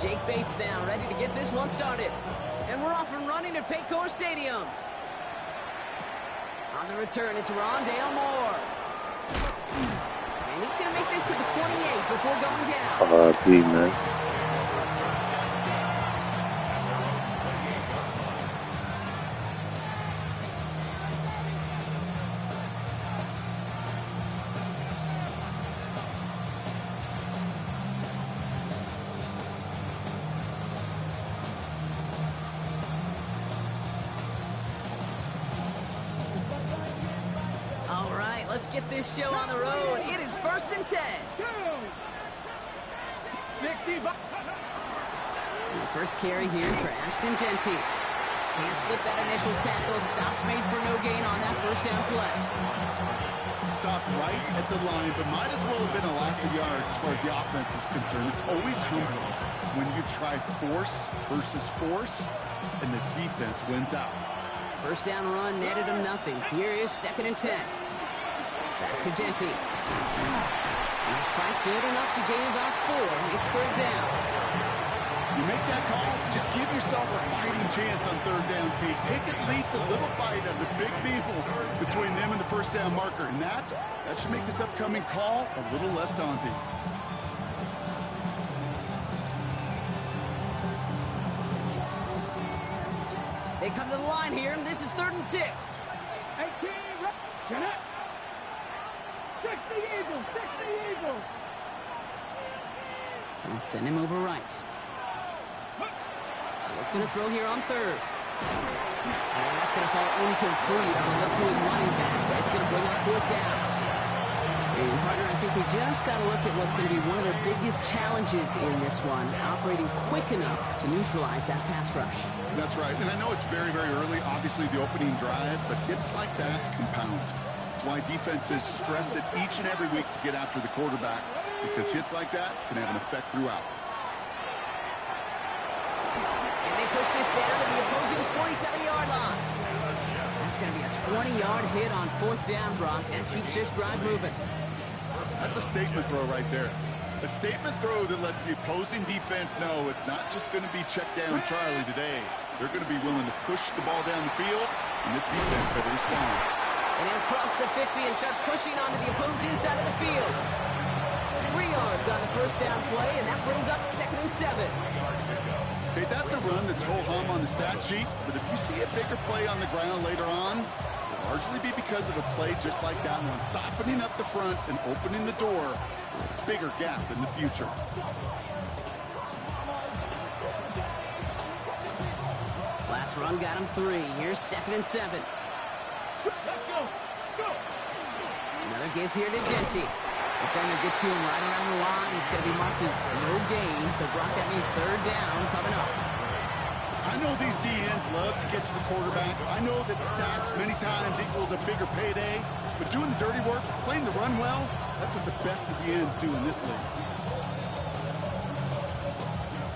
Jake Bates now ready to get this one started. And we're off and running at Paycor Stadium. On the return, it's Rondale Moore. And he's going to make this to the 28 before going down. RIP, man. Let's get this show on the road. It is 1st and 10. The first carry here for Ashton Genty. Can't slip that initial tackle. Stops made for no gain on that first down play. Stopped right at the line, but might as well have been a loss of yards as far as the offense is concerned. It's always humbling when you try force versus force, and the defense wins out. First down run netted him nothing. Here is 2nd and 10. Back to Genty. He's fight good enough to gain about 4. It's 3rd down. You make that call to just give yourself a fighting chance on 3rd down, Kate. Take at least a little bite of the big meal between them and the first down marker. And that should make this upcoming call a little less daunting. They come to the line here, and this is 3rd and 6. 18, the Eagles, 60 Eagles. And send him over right. It's going to throw here on 3rd. And that's going to fall incomplete on the look to his running back. It's going to bring up 4th down. And partner, I think we just got to look at what's going to be one of their biggest challenges in this one, operating quick enough to neutralize that pass rush. That's right. And I know it's very, very early, obviously the opening drive, but hits like that compound. That's why defenses stress it each and every week to get after the quarterback, because hits like that can have an effect throughout. And they push this down to the opposing 47-yard line. That's going to be a 20-yard hit on 4th down, Brock. That keeps this drive moving. That's a statement throw right there. A statement throw that lets the opposing defense know it's not just going to be check down Charlie today. They're going to be willing to push the ball down the field, and this defense better respond. And he'll cross the 50 and start pushing onto the opposing side of the field. 3 yards on the first down play, and that brings up 2nd and 7. Okay, that's a run that's ho-hum on the stat sheet, but if you see a bigger play on the ground later on, it'll largely be because of a play just like that one, softening up the front and opening the door for a bigger gap in the future. Last run got him 3. Here's 2nd and 7. Another give here to Genty. Defender gets to him right around the line. It's going to be marked as no gain. So, Brock, that means 3rd down coming up. I know these DNs love to get to the quarterback. I know that sacks many times equals a bigger payday. But doing the dirty work, playing the run well, that's what the best of the ends do in this league.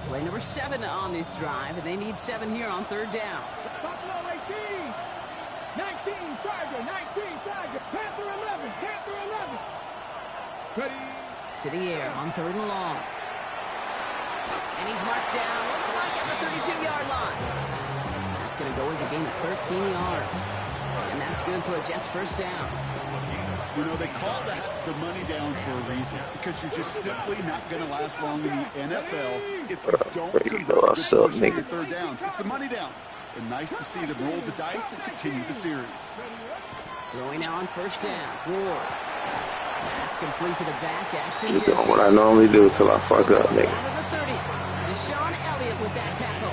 Play number 7 on this drive, and they need 7 here on 3rd down. Buffalo 18. 19, Tiger, 19, Tiger. Panther 11, Panther 11. Ready. To the air on 3rd and long. And he's marked down, looks like at the 32-yard line. That's going to go as a gain of 13 yards. And that's good for a Jets first down. You know, they call that the money down for a reason, because you're just simply not going to last long in the NFL if you don't convert your 3rd downs. It's the money down. And nice to see them roll the dice and continue the series. Throwing now on 1st down. Ward. That's complete to the back. Ashton Just doing what I normally do till I fuck up, nigga. Down to the 30. Deshaun Elliott with that tackle.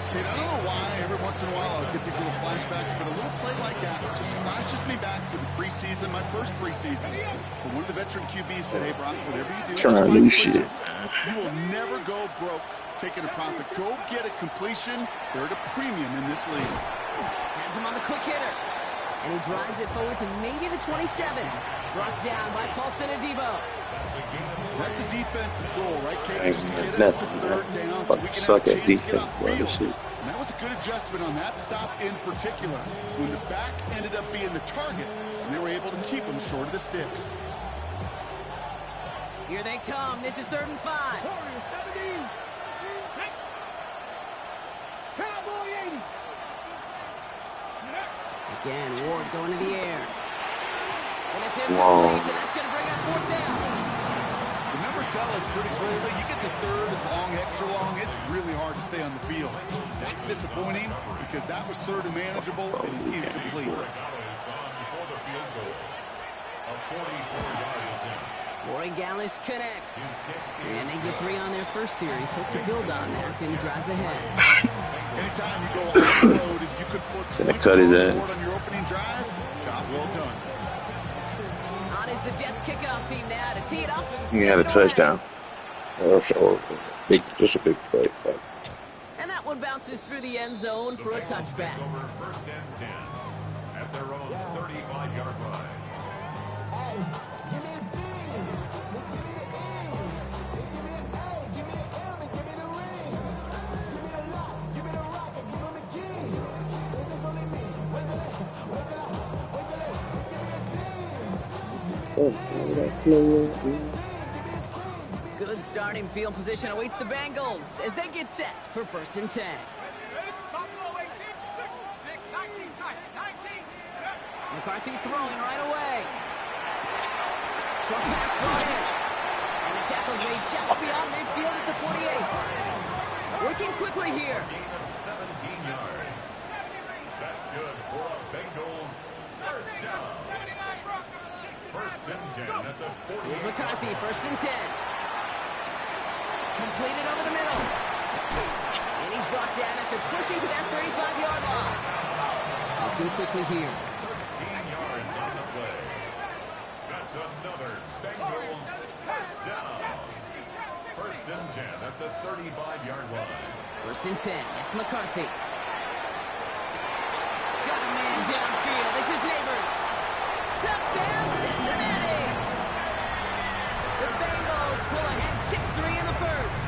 I don't know why every once in a while I'll get these little flashbacks, but a little play like that just flashes me back to the preseason, my first preseason. But one of the veteran QBs said, hey, Brock, whatever you do, trying new shit. You will never go broke taking a profit. Go get a completion. They're at a premium in this league. Has him on the quick hitter. And he drives it forward to maybe the 27. Brought down by Paulson Adebo. That's a defense's goal, right, Kate? Ain't Just get nothing, us to 3rd down so we can suck have a at chance to get defense, off bro. the This field. shit. And that was a good adjustment on that stop in particular, when the back ended up being the target, and they were able to keep him short of the sticks. Here they come. This is 3rd and 5. Cowboy 80. Again, Ward going to the air. And it's incomplete, Whoa. and that's going to bring up fourth down. The numbers tell us pretty clearly, you get to third and long, extra long, it's really hard to stay on the field. That's disappointing because that was third and manageable and incomplete. Corey Gallus connects. And they get 3 on their first series. Hope to build on that in the drives ahead. Anytime you go on the road and you could put points cut his on the board ass. on your opening drive, job well done. On is the Jets kickoff team now to tee it up. He had a touchdown. Just a big play. Fuck. And that one bounces through the end zone for a touchback. First and 10 at their own 35-yard line. Good starting field position awaits the Bengals as they get set for first and 10. McCarthy throwing right away. Short pass brought in. And the tackle's made just beyond midfield at the 48. Working quickly here. Gain of 17 yards. That's good for a Bengals first down. First and 10 at the 40. Here's McCarthy, first and 10. Completed over the middle. And he's brought down after pushing to that 35-yard line. Looking quickly here. 13 yards on the play. That's another Bengals first down. First and 10 at the 35-yard line. First and 10. It's McCarthy. Got a man downfield. This is Neighbors. Touchdown, Cincinnati! The Bengals pull ahead 6-3 in the first.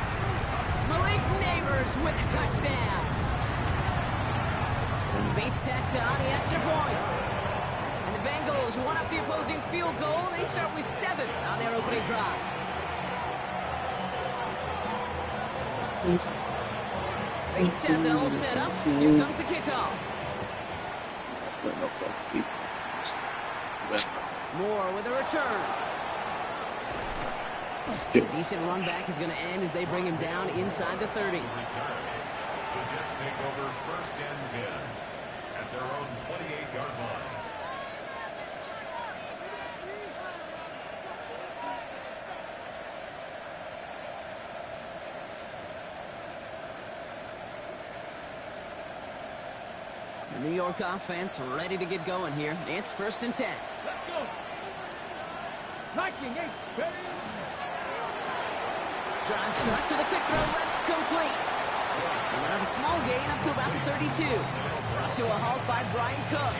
Malik Neighbors with the touchdown. Bates tacks on the extra point. And the Bengals won up the opposing field goal. They start with 7 on their opening drive. Bates has it all set up. Here comes the kickoff. Moore with a return. Decent run back is going to end as they bring him down inside the 30. Return. The Jets take over first and 10 at their own 28-yard line. The New York offense ready to get going here. It's first and 10. Let's go. 19-8. Ready? Drive start to the quick throw left, complete. And have a small gain up to about the 32. Brought to a halt by Brian Cook.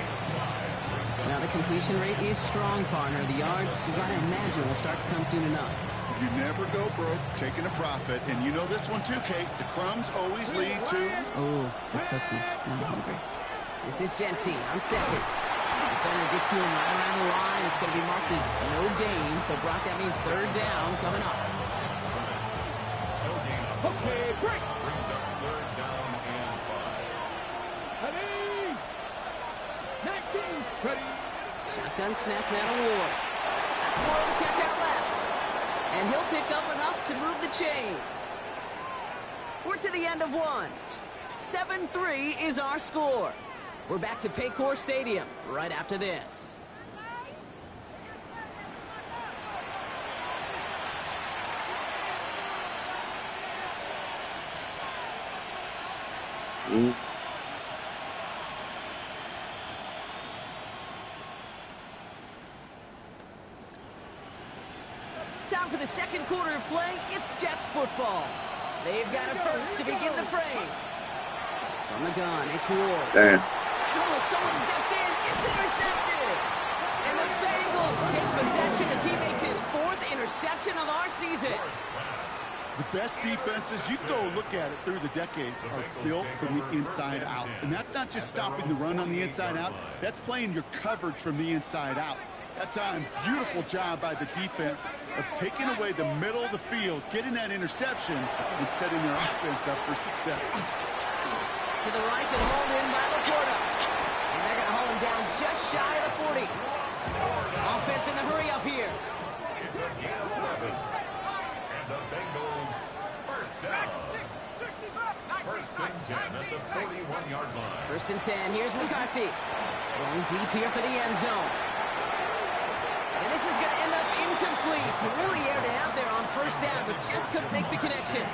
Now the completion rate is strong, partner. The yards, you gotta imagine, will start to come soon enough. You never go broke taking a profit, and you know this one too, Kate. The crumbs always lead to... Oh, the cookie. I'm hungry. This is Genty on second. Defender gets to him right around the line. It's going to be marked as no gain. So, Brock, that means third down coming up. Okay, break. Brings up third down and 5. Ready? 19. Ready? Shotgun snap now to Ward. That's more of the catch out left. And he'll pick up enough to move the chains. We're to the end of one. 7-3 is our score. We're back to Paycor Stadium right after this. Time for the second quarter of play. It's Jets football. They've got it first to begin the frame. From the gun, it's Ward. Damn. Oh, someone stepped in. It's intercepted. And the Bengals take possession as he makes his 4th interception of our season. The best defenses, you can go look at it through the decades, are built from the inside out. And that's not just stopping the run on the inside out. That's playing your coverage from the inside out. That time, beautiful job by the defense of taking away the middle of the field, getting that interception, and setting their offense up for success. To the right and hauled in by Laporta. And they're going to haul him down just shy of the 40. Offense in the hurry up here. It's a gain of 11. And the Bengals first down. First and 10 at the 41-yard line. First and 10. Here's McCarthy. Going deep here for the end zone. And this is going to end up incomplete. He really aired it out there on first down, but just couldn't make the connection.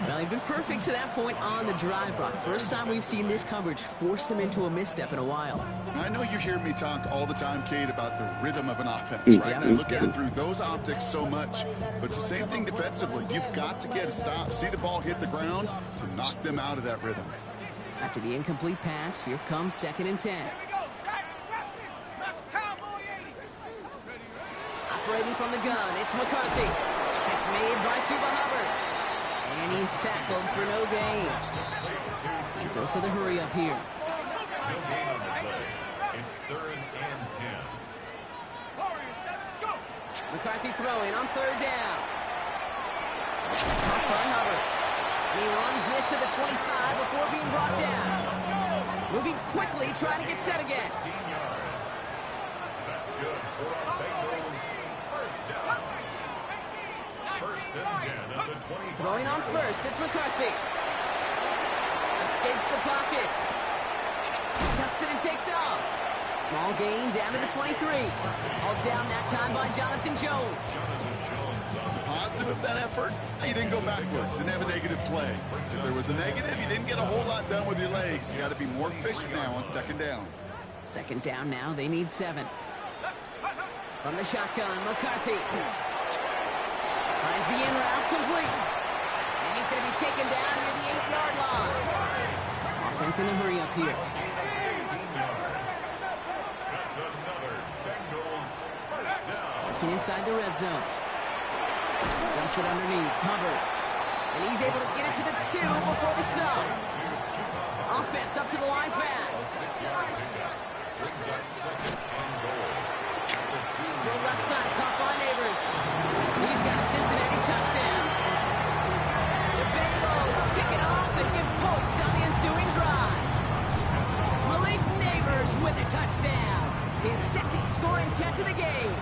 Well, he'd been perfect to that point on the drive, Brock. First time we've seen this coverage force him into a misstep in a while. I know you hear me talk all the time, Kate, about the rhythm of an offense, right? And I look at it through those optics so much. But it's the same thing defensively. You've got to get a stop, see the ball hit the ground to knock them out of that rhythm. After the incomplete pass, here comes second and 10. Operating from the gun, it's McCarthy. Catch made by Chuba Hubbard. And he's tackled for no gain. He goes to the hurry up here. No gain on the play. It's third and 10. McCarthy throwing on third down. That's caught by Hubbard. And he runs this to the 25 before being brought down. Moving quickly, trying to get set again. 16 yards. That's good for our Bengals. First down. First and 10 at the 25. Throwing on first, it's McCarthy. Escapes the pocket. Tucks it and takes off. Small gain down to the 23. All down that time by Jonathan Jones. Positive of that effort, you didn't go backwards, didn't have a negative play. If there was a negative, you didn't get a whole lot done with your legs. You got to be more efficient now on second down. Second down now, they need 7. From the shotgun, McCarthy. Finds the in route complete. And he's going to be taken down near the 8-yard line. Offense in a hurry up here. 18 yards. That's another Bengals first down. Working inside the red zone. Dumps it underneath. Hubbard. And he's able to get it to the 2 before the stop. Offense up to the line pass. Brings up second and goal. To the left side, caught by Neighbors. He's got a Cincinnati touchdown. The Bengals pick it up and give points on the ensuing drive. Malik Neighbors with a touchdown. His second scoring catch of the game.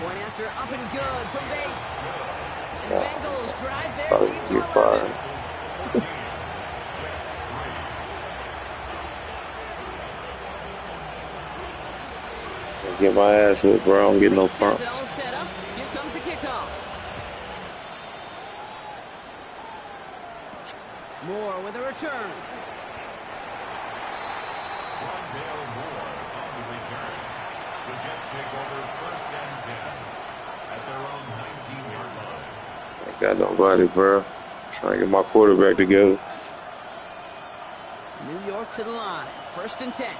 Point after up and good from Bates. And the Bengals drive their lead to 11. Get my ass whipped, bro. I don't get no pumps. Set up. Here comes the kickoff. Moore with a return. Rondale Moore on the return. The Jets take over first and 10 at their own 19-yard line. I got nobody, bro. Trying to get my quarterback together. New York to the line. First and 10.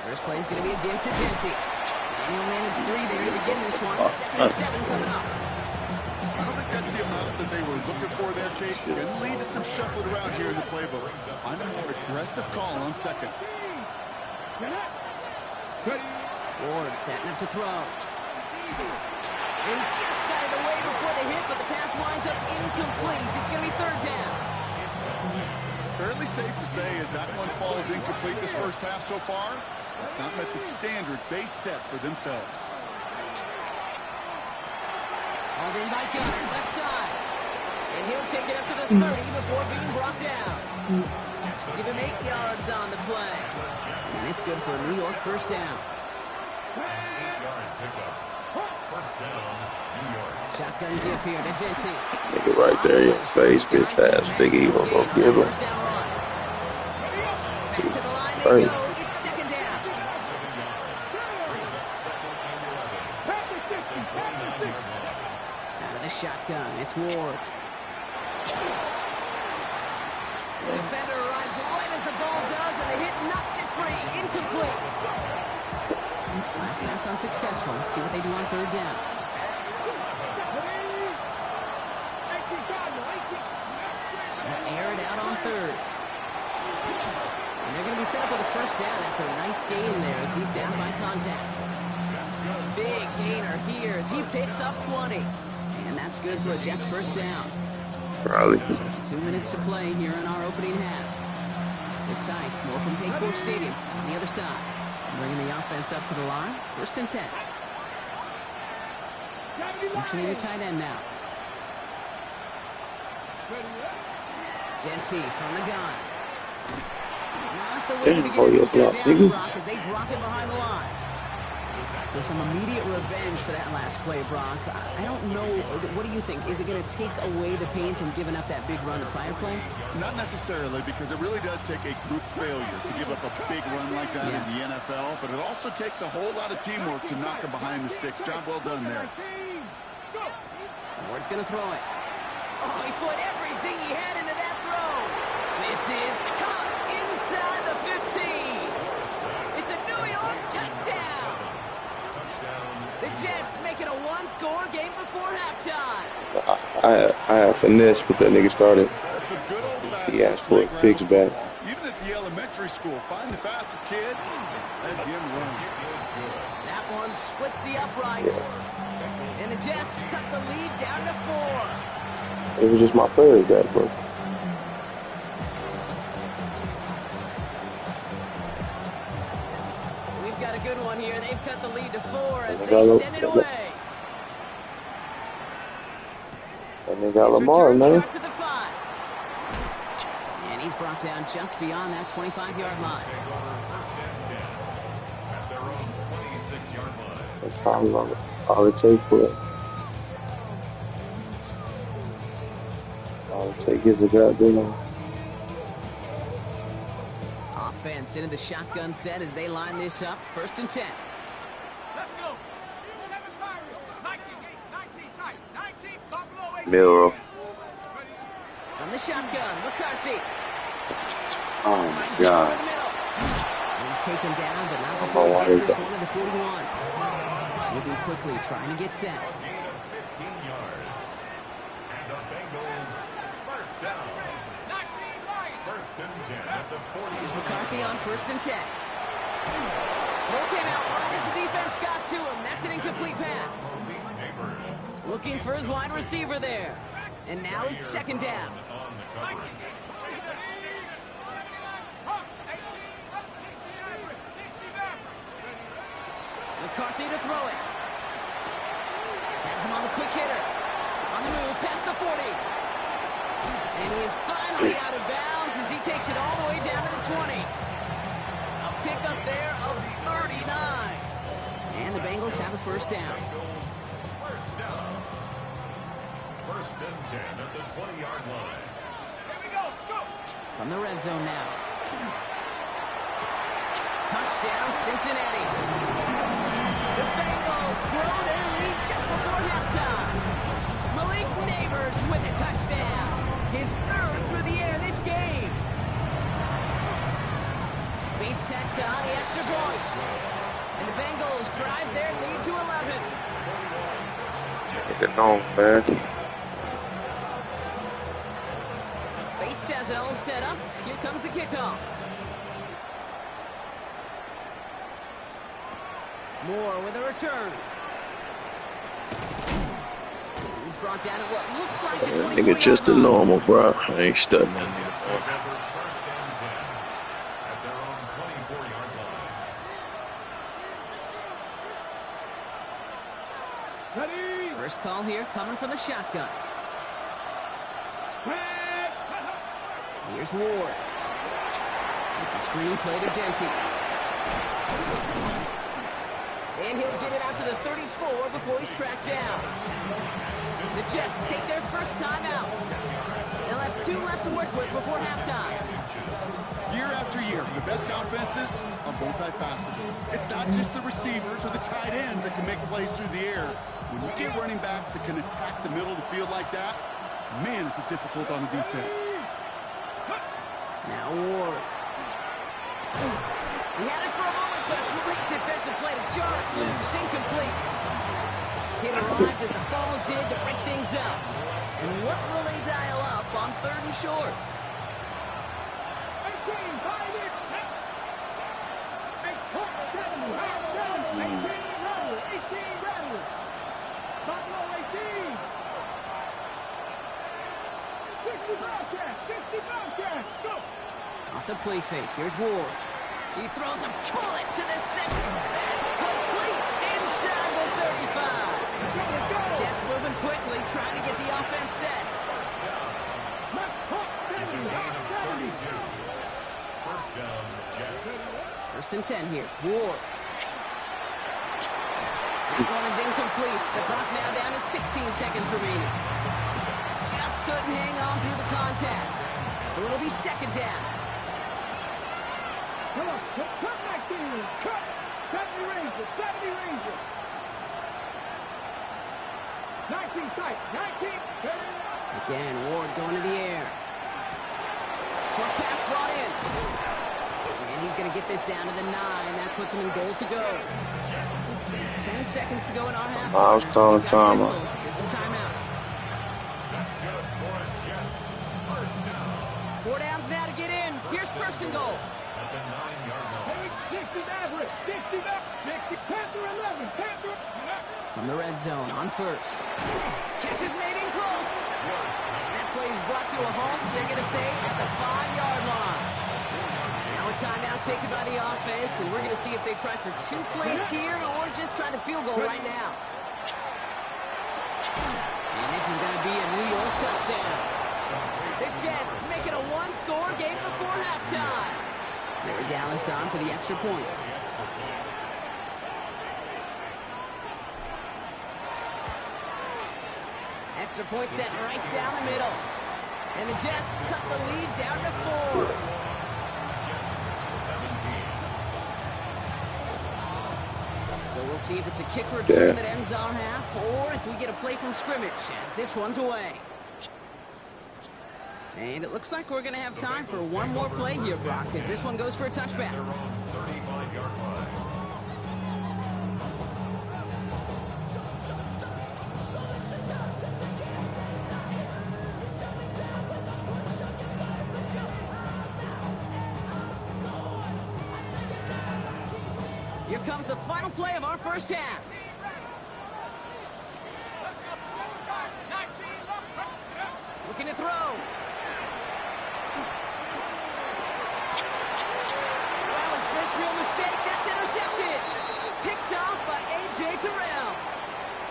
First play is going to be a give to Dempsey. Daniel managed 3 there to begin this one. Second and 7 coming up. I don't think that's the amount that they were looking for there, Kate. Going to lead to some shuffling around here in the playbook. I'm a more aggressive call on second. Ward setting up to throw. They just got it away before the hit, but the pass winds up incomplete. It's going to be third down. Fairly safe to say as that one falls incomplete this first half so far, it's not met the standard they set for themselves. Hauled in by Gunner, left side. And he'll take it up to the 30 before being brought down. Give him 8 yards on the play. And it's good for a New York first down. 8-yard pickup. First down, New York. Shotgun give here to Jensen. Nigga right there in your face, bitch ass nigga. You gonna go give him? First down run. Back to the line they Christ. go. It's second down. Brings up second and 11 at the 29-yard line. Out of the shotgun, it's Ward. The defender arrives right as the ball does, and the hit knocks it free. Incomplete. Last pass unsuccessful. Let's see what they do on third down. Air it out on third. And they're going to be set up with a first down after a nice gain there as he's down by contact. Big gainer here as he picks up 20. And that's good for a Jets first down. Probably. Just 2 minutes to play here in our opening half. Sit tight, more from Paycor Stadium on the other side. Bringing the offense up to the line. First and 10. Motioning the tight end now. Genty from the gun. Not the way to begin to set down Brock as they drop it behind the line. So some immediate revenge for that last play, Brock. I don't know. What do you think? Is it going to take away the pain from giving up that big run the prior play? Not necessarily, because it really does take a group failure to give up a big run like that in the NFL, but it also takes a whole lot of teamwork to knock him behind the sticks. Job well done there. Ward's going to throw it. Oh, he put everything he had into that throw. This is caught inside the 15. It's a New York touchdown. The Jets making a one-score game before halftime. I have finesse, but that nigga started. He asked for his picks back. Even at the elementary school, find the fastest kid, let him run. That one splits the uprights. And the Jets cut the lead down to 4. It was just my players back, bro. We've got a good one here. They've cut the lead to 4 as they send it away. And they got Lamar, man. To the 5. And he's brought down just beyond that 25-yard line. That's all it takes for it. All it takes is a goddamn. Offense into the shotgun set as they line this up. First and 10. Let's go. Milrow. From the shotgun, McCarthy. Oh my God. He's taken down, but not before he gets this one to the 41. Moving quickly, trying to get set. 15 yards. And the Bengals first down. First and 10 at the 40. Here's McCarthy on first and 10. Throw came out right as the defense got to him. That's an incomplete pass. Looking for his wide receiver there. And now it's second down. McCarthy to throw it. Has him on the quick hitter. On the move, past the 40. And he is finally out of bounds as he takes it all the way down to the 20. A pickup there of 39. And the Bengals have a first down. First down. First and 10 at the 20-yard line. Here we go. Go. From the red zone now. Touchdown, Cincinnati. The Bengals grow their lead just before halftime. Malik Neighbors with a touchdown. His third through the air this game. Beats Texas on the extra point. And the Bengals drive their lead to 11. Get it on, man. Bates has it all set up. Here comes the kickoff. Moore with a return. He's brought down at what looks like the 24-yard line. Nigga, just a normal, bro. I ain't studying that nigga. First and 10 at their own 24-yard line. Ready. First call here coming from the shotgun. Here's Ward. It's a screen play to Genty. And he'll get it out to the 34 before he's tracked down. The Jets take their first time out. They'll have 2 left to work with before halftime. Year after year, the best offenses are multifaceted. It's not just the receivers or the tight ends that can make plays through the air. When you get running backs that can attack the middle of the field like that, man, it's difficult on the defense. Now Ward. He had it for a moment, but a great defensive play to jar it loose. Incomplete. He arrived as the ball did to break things up. And what will they dial up on 3rd and short? Off the play fake. Here's Ward. He throws a bullet to the center. That's complete inside the 35. Jets moving quickly, trying to get the offense set. It's a gain of 32. First down, Jets. First and 10 here. Ward. That one is incomplete. The clock now down to 16 seconds remaining. Just couldn't hang on through the contact. So it'll be second down. Come on, cut back in. Cut. 70 Rangers, 70 Rangers. 19 tight, 19. Again, Ward going to the air. Short pass brought in. And he's going to get this down to the 9. That puts him in goal to go. 10 seconds to go in our half. I was calling timeout. It's a timeout. That's good for Jets. First down. 4 downs now to get in. Here's first and goal. At the 9-yard line. 60 average, 60 Panther 11, Panther. From the red zone on first. Catch is made in close. And that play is brought to a halt, so they're going to say at the 5-yard line. Now a timeout taken by the offense, and we're going to see if they try for 2 plays here or just try the field goal right now. And this is going to be a New York touchdown. The Jets make it a 1-score game before halftime. Mary Dallas on for the extra point. Extra point set right down the middle. And the Jets cut the lead down to 4. So we'll see if it's a kick return that ends our half, or if we get a play from scrimmage as this one's away. And it looks like we're going to have time for one more play here, Brock, as this one goes for a touchback. 35-yard line. Here comes the final play of our first half. Looking to throw. First real mistake, that's intercepted. Picked off by A.J. Terrell.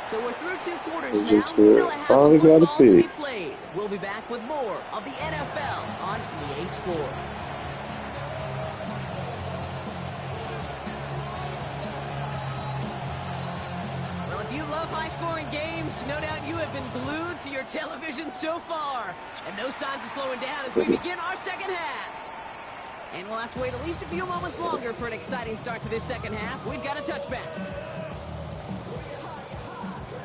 So we're through 2 quarters now. Still a half of football to be played. We'll be back with more of the NFL on EA Sports. Well, if you love high-scoring games, no doubt you have been glued to your television so far. And no signs of slowing down as we begin our second half. And we'll have to wait at least a few moments longer for an exciting start to this second half. We've got a touchback.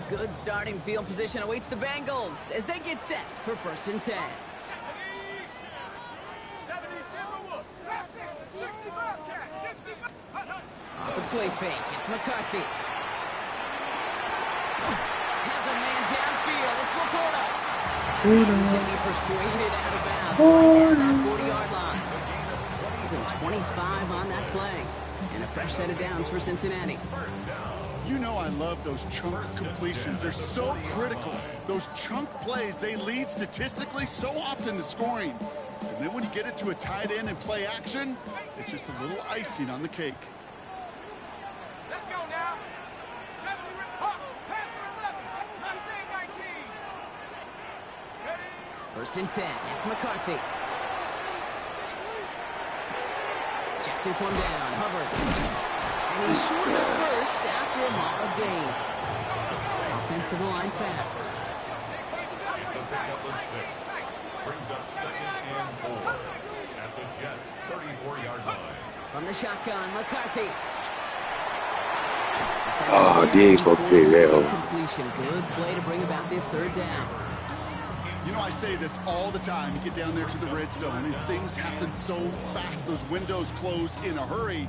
Good starting field position awaits the Bengals as they get set for first and 10. Off the play fake, it's McCarthy. Has a man downfield, it's Laporta. He's going to be persuaded out of bounds right at that 40-yard line. 25 on that play. And a fresh set of downs for Cincinnati. You know I love those chunk completions. They're so critical. Those chunk plays, they lead statistically so often to scoring. And then when you get it to a tight end and play action, it's just a little icing on the cake. Let's go now. 70 Hawks, Panther 11, Mustang 19. Ready? First and 10, it's McCarthy. Checks this one down, Hubbard. And he's short at first after a mile gain. Offensive line fast. It's a pickup of 6. Brings up second and 4 at the Jets' 34-yard line. From the shotgun, McCarthy. Oh, Diggs supposed to be there. Completion. Good play to bring about this third down. You know, I say this all the time. You get down there to the red zone, and things happen so fast. Those windows close in a hurry.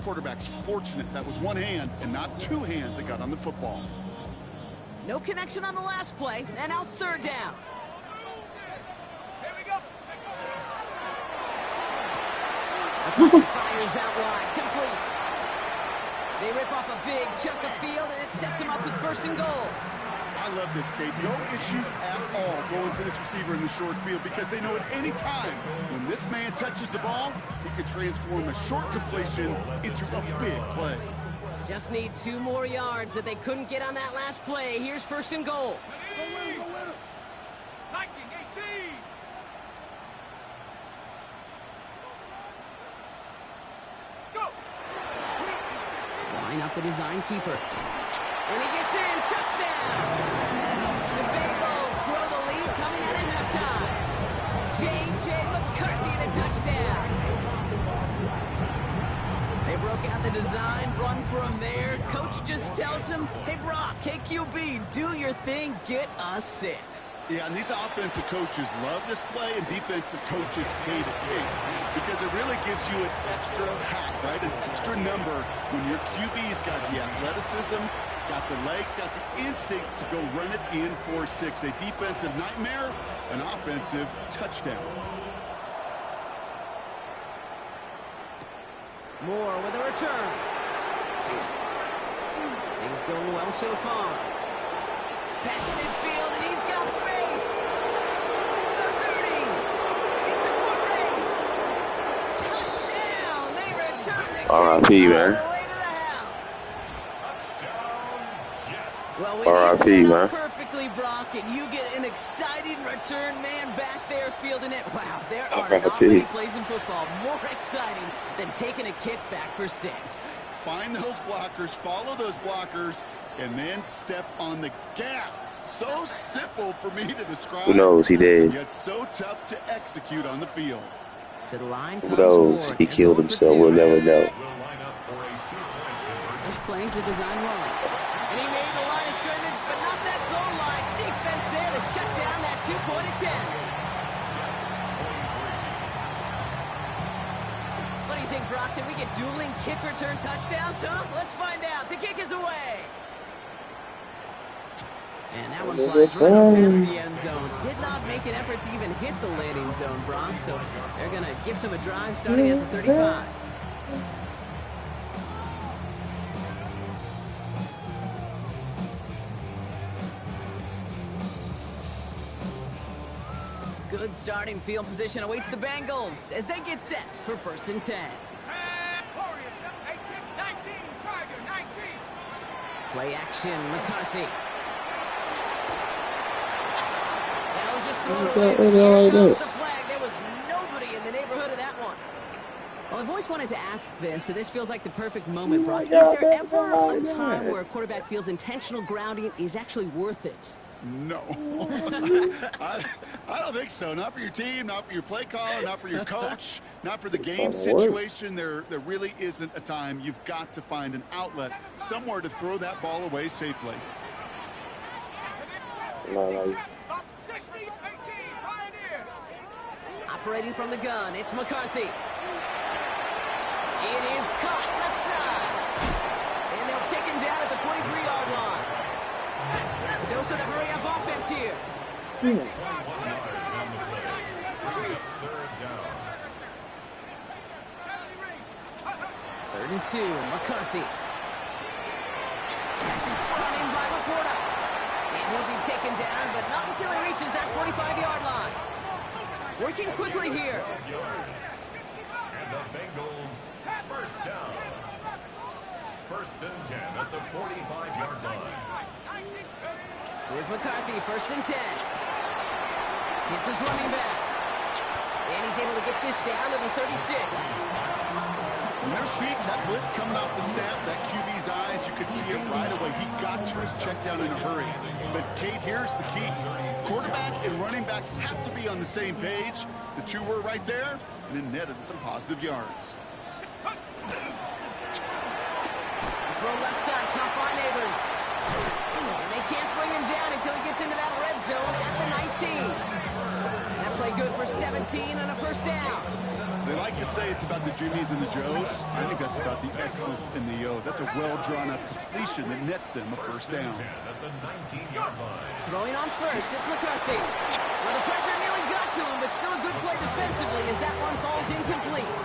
Quarterback's fortunate that was one hand and not 2 hands that got on the football. No connection on the last play, and now it's third down. Here we go. Fires out wide, complete. They rip off a big chunk of field, and it sets them up with 1st and goal. I love this, Kate. No issues at all going to this receiver in the short field because they know at any time when this man touches the ball, he could transform a short completion into a big play. Just need 2 more yards that they couldn't get on that last play. Here's 1st and goal. Line up the design keeper. And he gets in. Touchdown! The Bengals grow the lead coming out at halftime. J.J. McCarthy in a touchdown. They broke out the design, run for him there. Coach just tells him, hey, Brock, hey, QB, do your thing, get us 6. Yeah, and these offensive coaches love this play, and defensive coaches hate it, Kate, because it really gives you an extra hat, right, an extra number when your QB's got the athleticism, got the legs, got the instincts to go run it in for 6. A defensive nightmare, an offensive touchdown. Moore with a return. Things going well so far. Pass midfield, and he's got space. The 30. It's a foot race. Touchdown. They return the kick all the way to the house. Touchdown. Well, we did set up perfectly, Brock, and you get an exciting return man back there fielding it. Wow, there are not many plays in football more exciting than taking a kick back for 6. Find those blockers, follow those blockers, and then step on the gas. So simple for me to describe. Who knows? He did. Yet so tough to execute on the field. To the line. Who knows? He killed himself. We'll never know. This plays a design run. And he made the line of scrimmage, but not that goal line. Defense there to shut down that 2-point attempt. What do you think, Brock? Can we get dueling kick return touchdowns, huh? Let's find out. The kick is away. And that one flies right up past the end zone. Did not make an effort to even hit the landing zone, Brock. So they're going to gift him a drive starting at the 35. Good starting field position awaits the Bengals as they get set for 1st and 10. Play action, McCarthy. They'll just throw it away. Here comes the flag. There was nobody in the neighborhood of that one. Well, I've always wanted to ask this, and this feels like the perfect moment, Brock. Is there ever a time where a quarterback feels intentional grounding is actually worth it? No. I don't think so. Not for your team, not for your play caller, not for your coach, not for the game situation. There really isn't a time. You've got to find an outlet, somewhere to throw that ball away safely. Operating from the gun, it's McCarthy. It is caught left side. And they'll take him down at the 23-yard line. Dose of the hurry-up offense here. 3rd and 2, McCarthy. This is brought in by Laporta. And he'll be taken down, but not until he reaches that 45-yard line. Working quickly here. And the Bengals, 1st down. 1st and 10 at the 45-yard line. Here's McCarthy, 1st and 10. Hits his running back. And he's able to get this down to the 36. From their feet, that blitz coming off the snap, that QB's eyes, you could see it right away. He got to his check down in a hurry. But, Kate, here's the key. Quarterback and running back have to be on the same page. The two were right there, and it netted some positive yards. Throw left side, caught by Neighbors. And they can't bring him down until he gets into that red zone at the 19. That play good for 17 and a 1st down. They like to say it's about the Jimmies and the Joes. I think that's about the X's and the O's. That's a well-drawn-up completion that nets them a 1st down. At the 19-yard line. Throwing on 1st, it's McCarthy. Well, the pressure nearly got to him, but still a good play defensively as that one falls incomplete.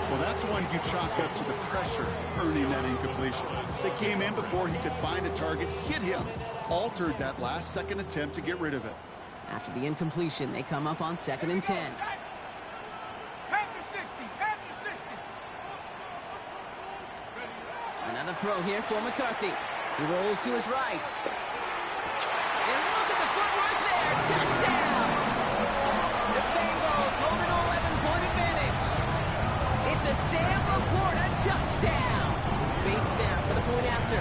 Well, that's one you chalk up to the pressure earning that incompletion. They came in before he could find a target, hit him, altered that last-second attempt to get rid of it. After the incompletion, they come up on 2nd and 10. Another throw here for McCarthy. He rolls to his right. And look at the footwork there. Touchdown! The Bengals hold an 11-point advantage. It's a Sam Laporta touchdown. Bait snap for the point after.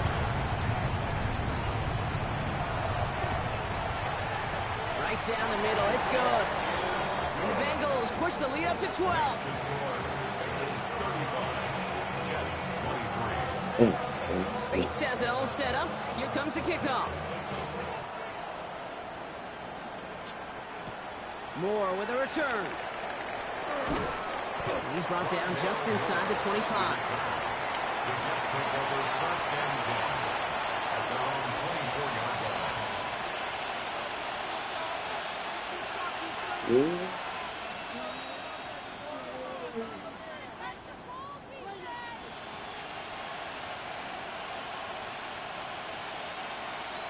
Right down the middle. It's good. And the Bengals push the lead up to 12. Bates has it all set up. Here comes the kickoff. Moore with a return. And he's brought down just inside the 25.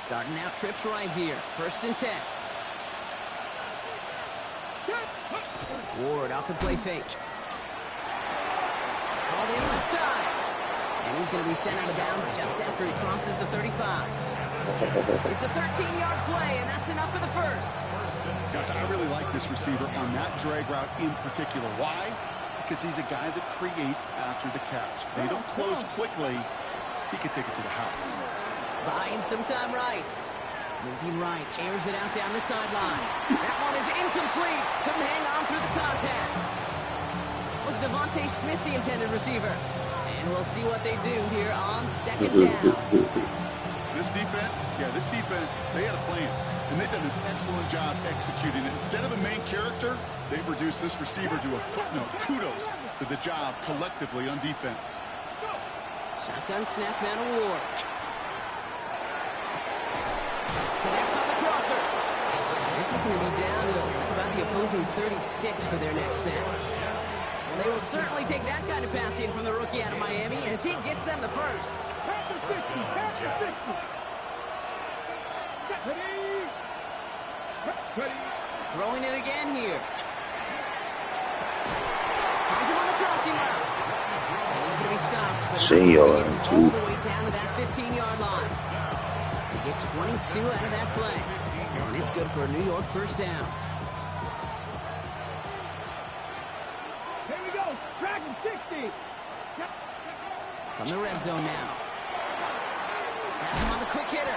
Starting out trips right here. 1st and 10. Ward off the play fake. Called in left side. And he's going to be sent out of bounds just after he crosses the 35. It's a 13-yard play, and that's enough for the first. Gosh, I really like this receiver on that drag route in particular. Why? Because he's a guy that creates after the catch. They don't close quickly. He could take it to the house. Buying some time right. Moving right, airs it out down the sideline. That one is incomplete. Couldn't hang on through the contact. Was Devontae Smith the intended receiver? And we'll see what they do here on 2nd down. This defense, they had a plan. And they've done an excellent job executing it. Instead of a main character, they've reduced this receiver to a footnote. Kudos to the job collectively on defense. Shotgun snap, man of war. Connects on the crosser. This is going to be down to about the opposing 36 for their next snap. Well, they will certainly take that kind of passing from the rookie out of Miami as he gets them the first. Throwing it again here. Finds him on the crossing route. And he's going to be stopped. But he gets all the way down to that 15-yard line. They get 22 out of that play. And it's good for a New York 1st down. Here we go. Dragon 60. From the red zone now. Pass him on the quick hitter.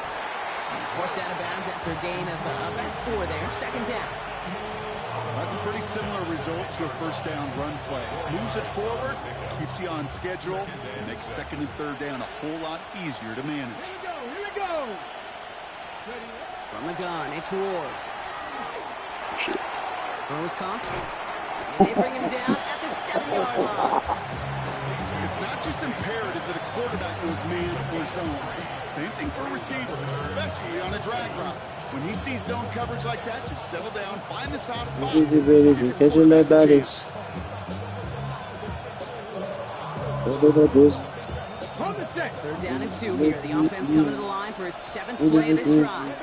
And he's forced out of bounds after a gain of about 4 there. 2nd down. That's a pretty similar result to a 1st down run play. Moves it forward, keeps you on schedule, and makes 2nd and 3rd down a whole lot easier to manage. Here we go. From the gun, it's Ward. Throws caught. And they bring him down at the 7-yard line. It's not just imperative that a quarterback knows man or zone. Same thing for a receiver, especially on a drag route. When he sees zone coverage like that, just settle down, find the soft spot. Catching that bodies. Third down and 2 here. The offense coming to the line for its 7th play of this drive.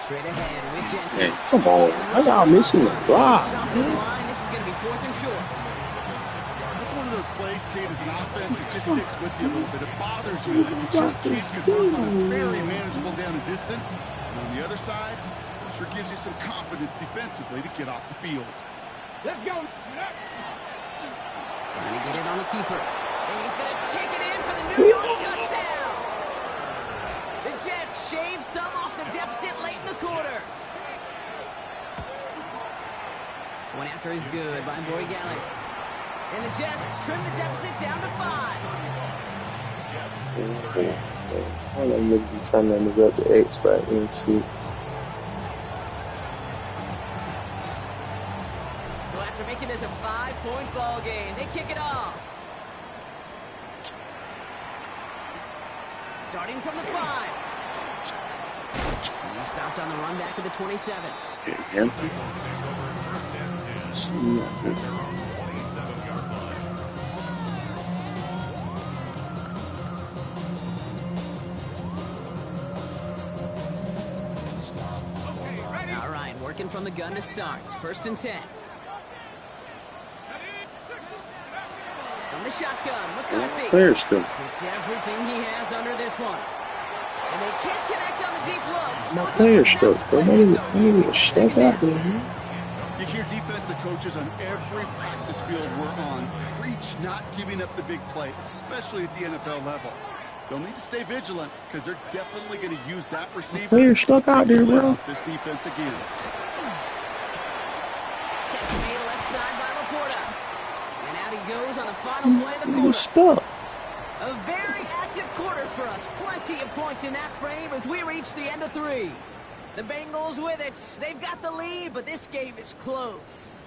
Straight ahead with Jensen. Hey, come on. I got missing the block. Stopped at the line. This is going to be 4th and short. This is one of those plays, Kate, as an offense, it just sticks with you a little bit. It bothers you that you just can't convert on a very manageable down and distance. And on the other side, it sure gives you some confidence defensively to get off the field. Let's go. Trying to get it on the keeper. And he's going to take it in for the New York touchdown. The Jets shave some off the deficit late in the quarter. One after is good by Borregales. And the Jets trim the deficit down to 5. I'm going to look at the time and look at the X right and see. So after making this a 5-point ball game, they kick it off. Starting from the 5. He stopped on the run back at the 27. Working from the gun to start. 1st and 10. From the shotgun, McCarthy. Players still. Gets everything he has under this one. And they can't connect on the deep look. My players stuck, bro. They need to step out there, man. You hear defensive coaches on every practice field we're on preach not giving up the big play, especially at the NFL level. They'll need to stay vigilant because they're definitely going to use that receiver. Players stuck out there, bro. This defense again. Catch made left side by Laporta. And out he goes on the final play of the quarter. He's stuck. A very active quarter for us. Plenty of points in that frame as we reach the end of 3. The Bengals with it. They've got the lead, but this game is close.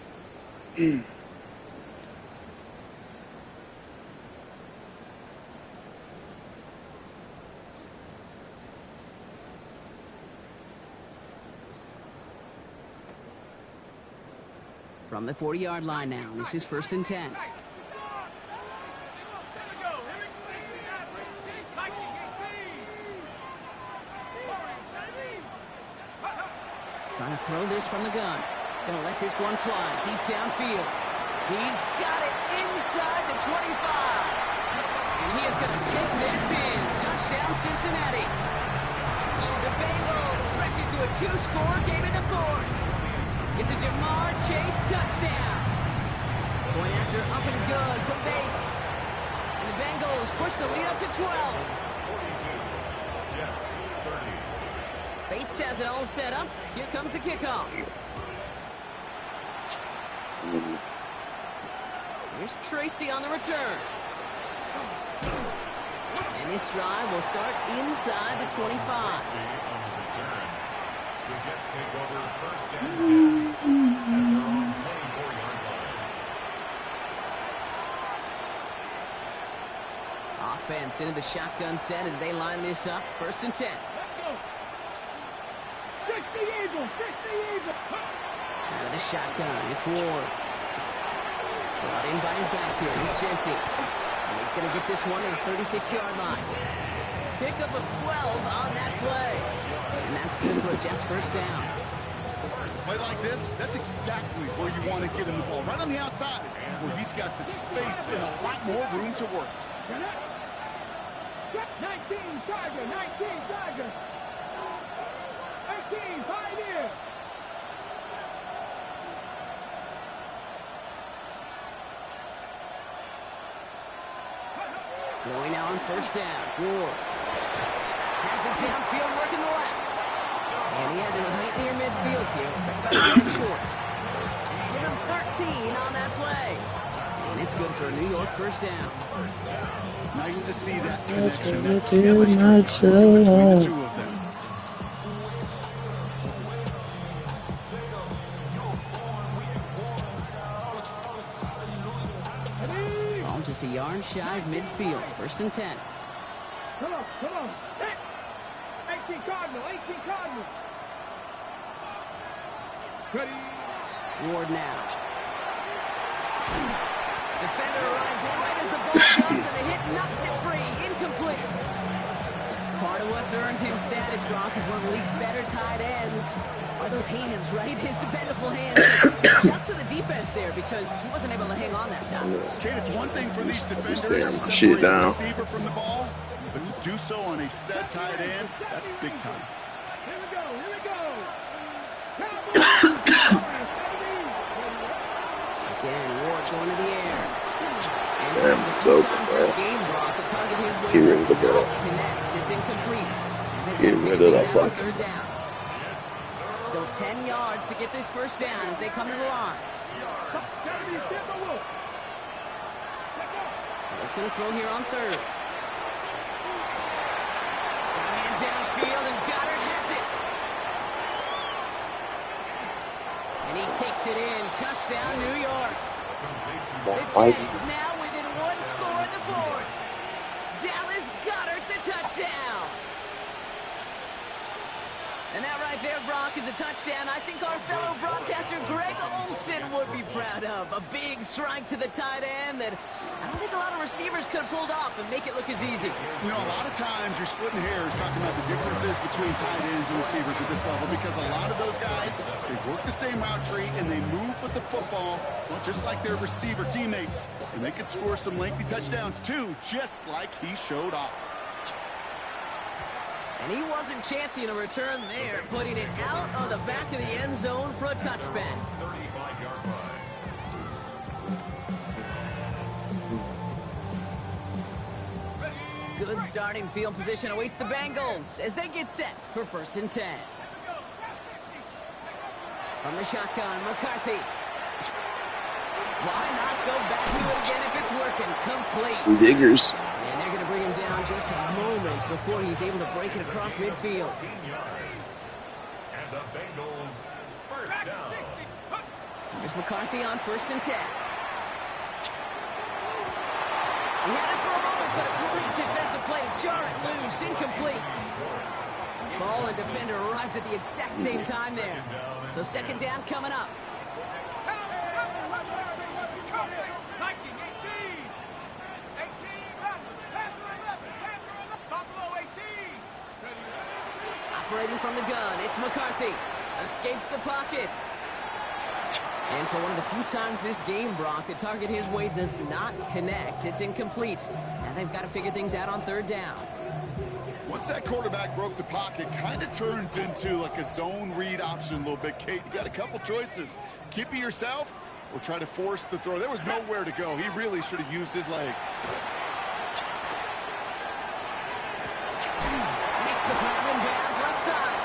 From the 40-yard line now, this is 1st and 10. Trying to throw this from the gun. Gonna let this one fly deep downfield. He's got it inside the 25. And he is gonna take this in. Touchdown, Cincinnati. The Bengals stretch it to a 2-score game in the 4th. It's a Jamar Chase touchdown. Point after up and good from Bates. And the Bengals push the lead up to 12. 42. Jets 30. Bates has it all set up. Here comes the kickoff. Here's Tracy on the return. And this drive will start inside the 25. On the return. The Jets take over 1st and 10 at their own 24-yard line. Offense into the shotgun set as they line this up. 1st and 10. Out of the shotgun, it's Ward. Brought in by his back here, it's Jency. And he's going to get this one at the 36-yard line. Pickup of 12 on that play. And that's good for a Jets 1st down. Play like this, that's exactly where you want to get him the ball. Right on the outside, where he's got the space and a lot more room to work. 19 Tiger, 19 Tiger. 18, Pioneer. Going now on 1st down. Ward has it downfield, working the left. And he has it right near midfield here. It's about 10 short. Give him 13 on that play. And it's good for a New York 1st down. Nice to see that connection. That's That chemistry between the two of them. Ball just a yard shy of midfield. 1st and 10. Come on. 18 Cardinal, 18 Cardinal. Ready. Ward now. Defender arrives right as the ball comes, and the hit knocks it free. Incomplete. Part of what's earned him status, Gronk, is one of the league's better tight ends. Are those hands, right? His dependable hands. Shouts to the defense there because he wasn't able to hang on that time. Kate, it's one thing for these defenders to Damn, separate shit the down. receiver from the ball, but to do so on a stud tight end, that's big time. Here we go. Again, Ward going to the air. And Damn, the it's few open, times bro. this game brought the target his way. Get rid of the does ball. not connect. It's incomplete. Get rid of that Things out on fucker. 3rd down. Still 10 yards to get this 1st down as they come to the line. It's going to throw here on 3rd. Man downfield, and Goddard has it. And he takes it in. Touchdown, New York. The Jets now within 1 score in the 4th. Dallas Goddard the touchdown. And that right there, Brock, is a touchdown I think our fellow broadcaster Greg Olson would be proud of. A big strike to the tight end that I don't think a lot of receivers could have pulled off and make it look as easy. You know, a lot of times you're splitting hairs talking about the differences between tight ends and receivers at this level because a lot of those guys, they work the same route tree and they move with the football, well, just like their receiver teammates. And they can score some lengthy touchdowns too, just like he showed off. And he wasn't chancing a return there, putting it out on the back of the end zone for a touchback. 35-yard line. Good starting field position awaits the Bengals as they get set for 1st and 10. From the shotgun, McCarthy. Why not go back to it again if it's working? Complete. Diggers. And they're going to bring him down just a moment before he's able to break it across midfield. 15 yards. And the Bengals first down. Here's McCarthy on 1st and 10. He had it for a moment, but a great defensive play to jar it loose. Incomplete. Ball and defender arrived at the exact same time there. So 2nd down coming up. Operating from the gun, it's McCarthy. Escapes the pocket. And for one of the few times this game, Brock, the target his way does not connect. It's incomplete. Now they've got to figure things out on 3rd down. Once that quarterback broke the pocket, kind of turns into like a zone read option a little bit. Kate, you got a couple choices. Keep it yourself or try to force the throw. There was nowhere to go. He really should have used his legs. Makes the grab in bounds left side.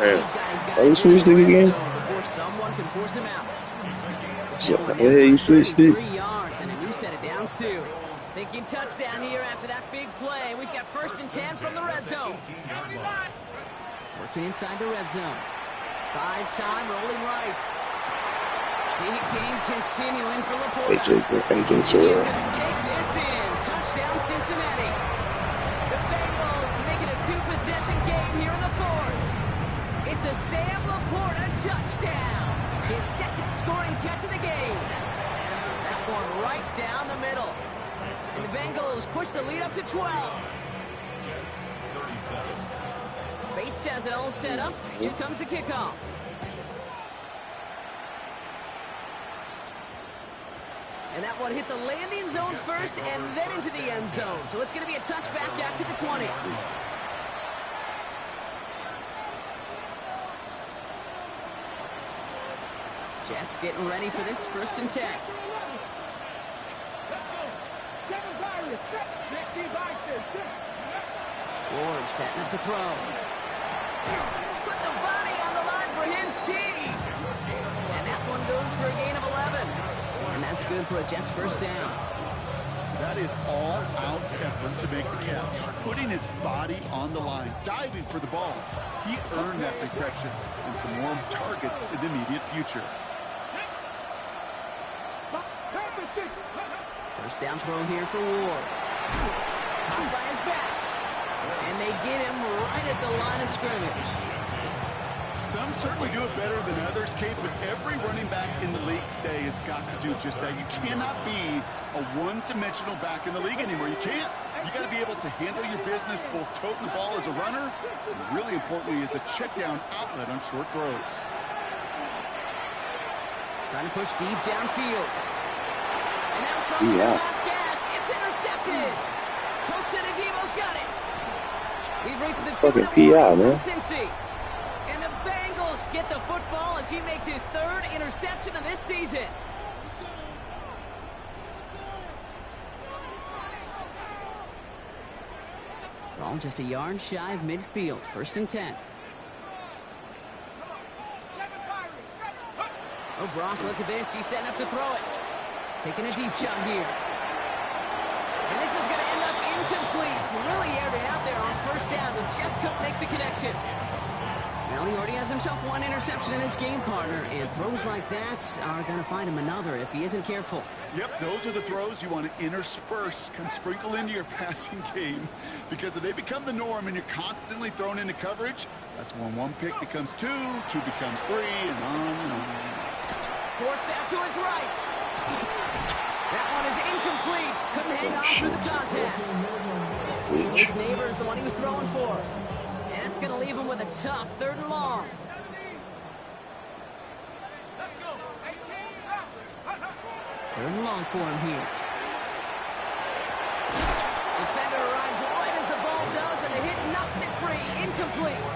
These guys got Are you switched it again? before someone can force him out. Yeah, you switched it. 3 yards and a new set of downs too. Thinking touchdown here after that big play. We've got 1st and 10 from the red zone. Working inside the red zone. Buys time, rolling right. Big game continuing for Laporta. AJ Griffin He's going to take this in. Touchdown Cincinnati. The Bengals make it a 2-possession game here in the 4th. It's a Sam Laporta touchdown. His 2nd scoring catch of the game. That one right down the middle. And the Bengals push the lead up to 12. Jets 37. Bates has it all set up. Here comes the kickoff. And that one hit the landing zone first and then into the end zone. So it's going to be a touchback out to the 20. Jets getting ready for this 1st and 10. Ward setting up to throw. Put the body on the line for his team. And that one goes for a gain of 11. And that's good for a Jets 1st down. That is all-out effort to make the catch. Putting his body on the line, diving for the ball. He earned that reception and some more targets in the immediate future. 1st down throw here for Ward. Caught by his back. And they get him right at the line of scrimmage. Some certainly do it better than others, Kate, but every running back in the league today has got to do just that. You cannot be a one-dimensional back in the league anymore. You can't. You got to be able to handle your business, both toting the ball as a runner, and really importantly, as a check-down outlet on short throws. Trying to push deep downfield. And now from the last gasp, it's intercepted. Colson Adebo's got it. We've reached the fucking PI, man. Cincy. And the Bengals get the football as he makes his 3rd interception of this season. Ball just a yard shy of midfield. 1st and 10. Oh, Brock, look at this. He's setting up to throw it. Taking a deep shot here. And this is going to end up incomplete. Really aired it out there on 1st down, but just couldn't make the connection. Well, he already has himself one interception in his game, partner, and throws like that are going to find him another if he isn't careful. Yep, those are the throws you want to intersperse, kind of sprinkle into your passing game, because if they become the norm and you're constantly thrown into coverage, that's when one pick becomes two becomes three, and on and on. Forced out to his right. That one is incomplete. Couldn't hang on through the contact. His neighbor is the one he was throwing for. And that's going to leave him with a tough 3rd and long. Third and long for him here. Defender arrives right as the ball does, and the hit knocks it free. Incomplete.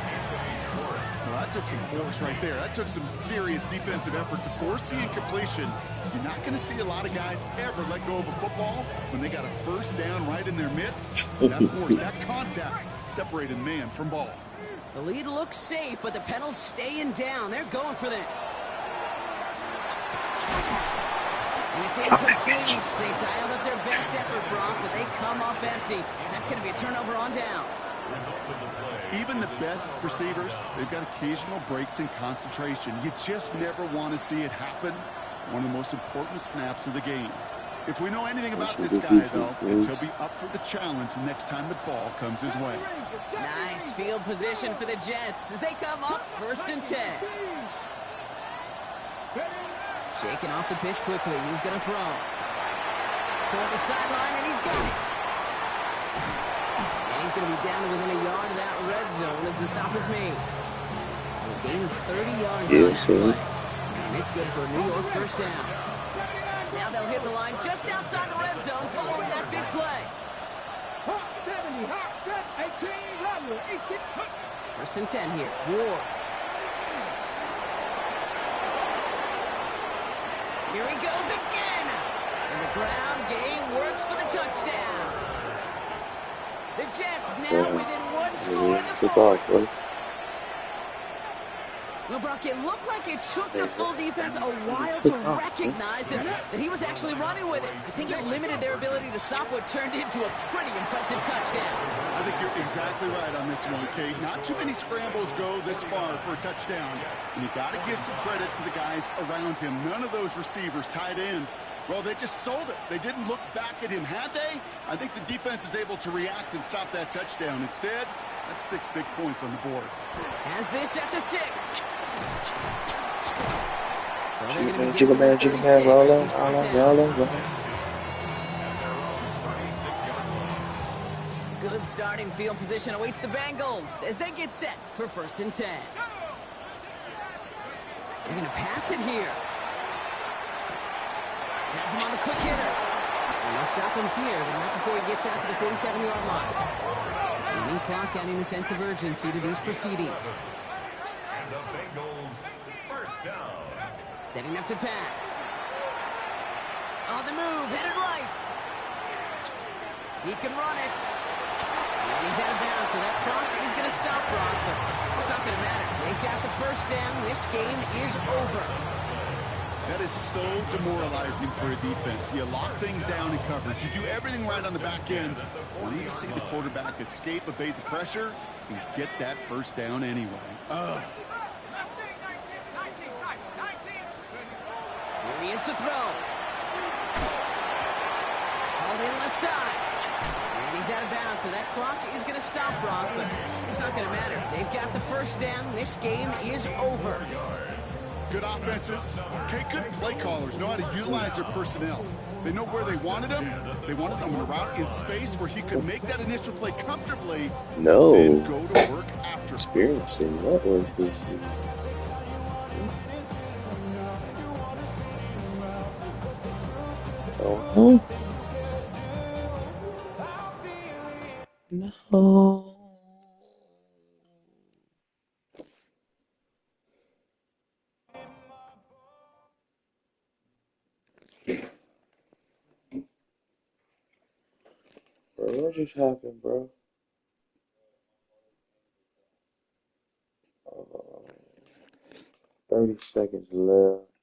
Well, that took some force right there. That took some serious defensive effort to force the incompletion. You're not going to see a lot of guys ever let go of a football when they got a first down right in their midst. That force, that contact separated man from ball. The lead looks safe, but the pedal's staying down. They're going for this. And it's incomplete. They dialed up their best effort, Brock, but they come up empty. That's going to be a turnover on downs. Even the best receivers, they've got occasional breaks in concentration. You just never want to see it happen. One of the most important snaps of the game. If we know anything about this guy, though, it's he'll be up for the challenge the next time the ball comes his way. Nice field position for the Jets as they come up 1st and 10. Shaking off the pick quickly. He's going to throw. Toward the sideline, and he's got it. And he's going to be down to within a yard of that red zone as the stop is made. So a gain of 30 yards on that play. And it's good for a New York first down. Now they'll hit the line just outside the red zone following that big play. 1st and 10 here. Ward. Here he goes again. And the ground game works for the touchdown. The Jets now within one score in the fourth. Well, Brock, it looked like it took the full defense a while to recognize that he was actually running with it. I think it limited their ability to stop what turned into a pretty impressive touchdown. I think you're exactly right on this one, Kate. Not too many scrambles go this far for a touchdown. And you got to give some credit to the guys around him. None of those receivers, tight ends, well, they just sold it. They didn't look back at him, had they? I think the defense is able to react and stop that touchdown. Instead, that's 6 big points on the board. Has this at the 6. So they're going to be Jiggle man, rolling. Good starting field position awaits the Bengals as they get set for 1st and 10. They're going to pass it here. Has him on the quick hitter. And they'll stop him here, but not before he gets out to the 47-yard line. Running clock adding a sense of urgency to these proceedings. And the Bengals first down. Setting up to pass. On the move, headed right. He can run it. And he's out of bounds, so that clock is going to stop Brock, but it's not going to matter. They've got the first down. This game is over. That is so demoralizing for a defense. You lock things down in coverage. You do everything right on the back end. When you see the quarterback escape, evade the pressure, and get that first down anyway. Here he is to throw. Called in left side. And he's out of bounds, so that clock is going to stop Brock, but it's not going to matter. They've got the first down. This game is over. Good offenses. Okay, good play callers know how to utilize their personnel. They know where they wanted them. They wanted them on a route in space where he could make that initial play comfortably. No. And go to work after. Experiencing that one this year. Oh. No. Bro, what just happened, bro? 30 seconds left.